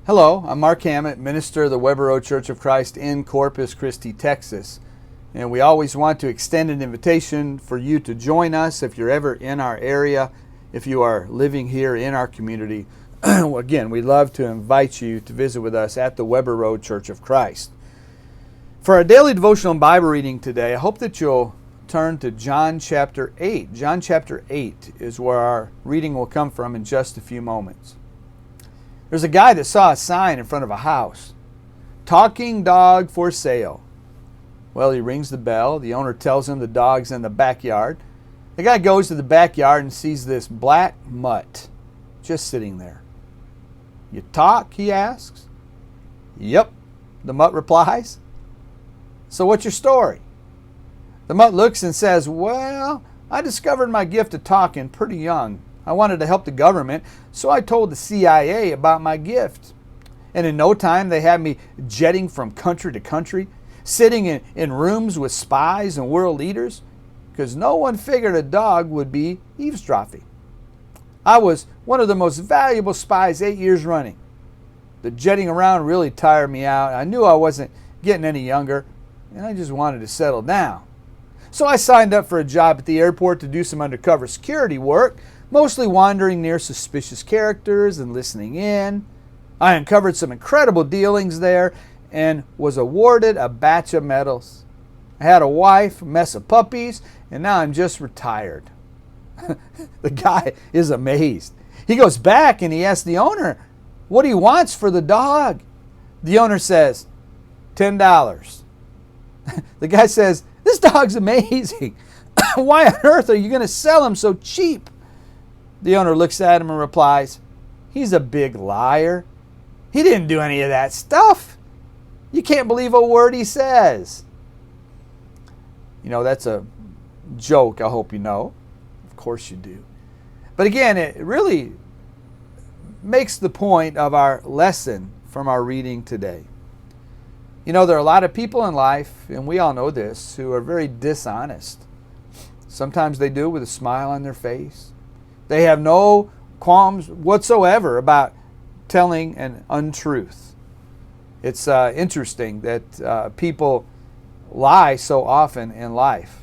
Hello, I'm Mark Hammett, minister of the Weber Road Church of Christ in Corpus Christi, Texas. And we always want to extend an invitation for you to join us if you're ever in our area, if you are living here in our community. Again, we'd love to invite you to visit with us at the Weber Road Church of Christ. For our daily devotional and Bible reading today, I hope that you'll turn to John chapter 8. John chapter 8 is where our reading will come from in just a few moments. There's a guy that saw a sign in front of a house. Talking dog for sale. Well, he rings the bell. The owner tells him the dog's in the backyard. The guy goes to the backyard and sees this black mutt just sitting there. You talk, he asks. Yep, the mutt replies. So what's your story? The mutt looks and says, well, I discovered my gift of talking pretty young. I wanted to help the government, so I told the CIA about my gift. And in no time, they had me jetting from country to country, sitting in rooms with spies and world leaders, because no one figured a dog would be eavesdropping. I was one of the most valuable spies 8 years running. The jetting around really tired me out. I knew I wasn't getting any younger, and I just wanted to settle down. So I signed up for a job at the airport to do some undercover security work, mostly wandering near suspicious characters and listening in. I uncovered some incredible dealings there and was awarded a batch of medals. I had a wife, a mess of puppies, and now I'm just retired. The guy is amazed. He goes back and he asks the owner what he wants for the dog. The owner says, $10. The guy says, this dog's amazing. Why on earth are you going to sell him so cheap? The owner looks at him and replies, he's a big liar. He didn't do any of that stuff. You can't believe a word he says. You know, that's a joke, I hope you know. Of course you do. But again, it really makes the point of our lesson from our reading today. You know, there are a lot of people in life, and we all know this, who are very dishonest. Sometimes they do it with a smile on their face. They have no qualms whatsoever about telling an untruth. It's interesting that people lie so often in life.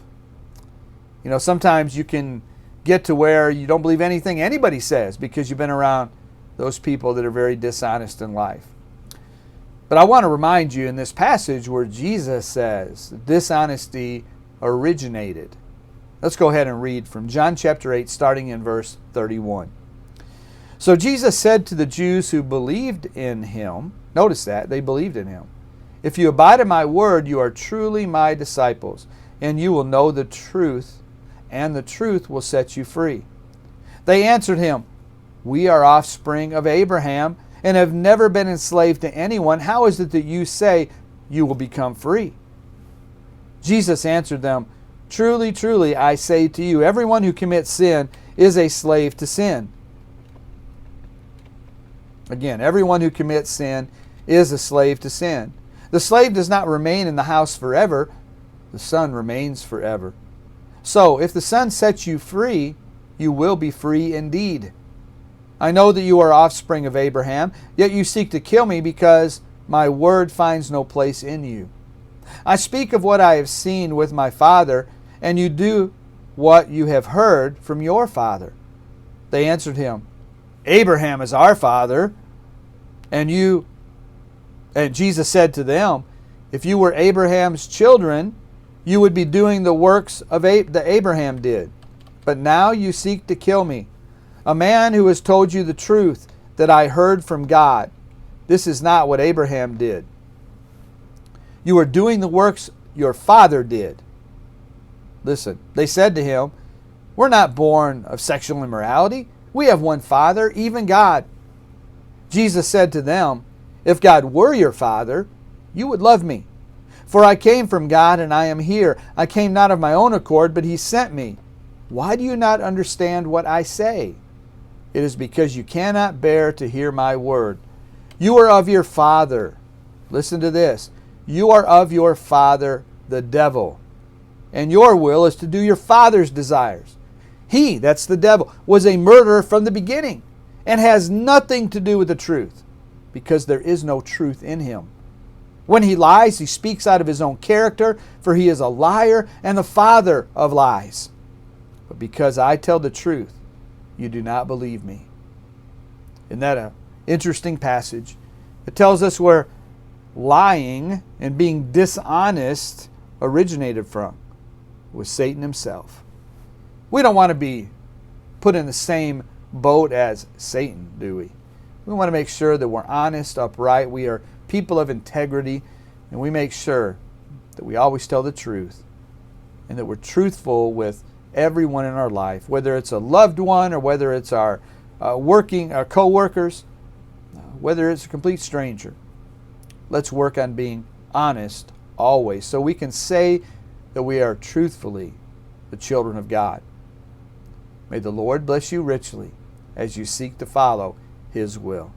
You know, sometimes you can get to where you don't believe anything anybody says because you've been around those people that are very dishonest in life. But I want to remind you in this passage where Jesus says dishonesty originated. Let's go ahead and read from John chapter 8, starting in verse 31. So Jesus said to the Jews who believed in him, notice that, they believed in him, if you abide in my word, you are truly my disciples, and you will know the truth, and the truth will set you free. They answered him, we are offspring of Abraham, and have never been enslaved to anyone. How is it that you say you will become free? Jesus answered them, truly, truly, I say to you, everyone who commits sin is a slave to sin. Again, everyone who commits sin is a slave to sin. The slave does not remain in the house forever. The son remains forever. So, if the Son sets you free, you will be free indeed. I know that you are offspring of Abraham, yet you seek to kill me because my word finds no place in you. I speak of what I have seen with my father, and you do what you have heard from your father. They answered him, Abraham is our father. And Jesus said to them, if you were Abraham's children, you would be doing the works of that Abraham did. But now you seek to kill me, a man who has told you the truth that I heard from God. This is not what Abraham did. You are doing the works your father did. Listen, they said to him, we're not born of sexual immorality. We have one Father, even God. Jesus said to them, if God were your Father, you would love me. For I came from God and I am here. I came not of my own accord, but he sent me. Why do you not understand what I say? It is because you cannot bear to hear my word. You are of your father. Listen to this. You are of your father, the devil. And your will is to do your father's desires. He, that's the devil, was a murderer from the beginning and has nothing to do with the truth, because there is no truth in him. When he lies, he speaks out of his own character, for he is a liar and the father of lies. But because I tell the truth, you do not believe me. Isn't that an interesting passage? It tells us where lying and being dishonest originated from. It was Satan himself. We don't want to be put in the same boat as Satan, do we? We want to make sure that we're honest, upright, we are people of integrity, and we make sure that we always tell the truth and that we're truthful with everyone in our life, whether it's a loved one or whether it's our co-workers, whether it's a complete stranger. Let's work on being honest always so we can say that we are truthfully the children of God. May the Lord bless you richly as you seek to follow His will.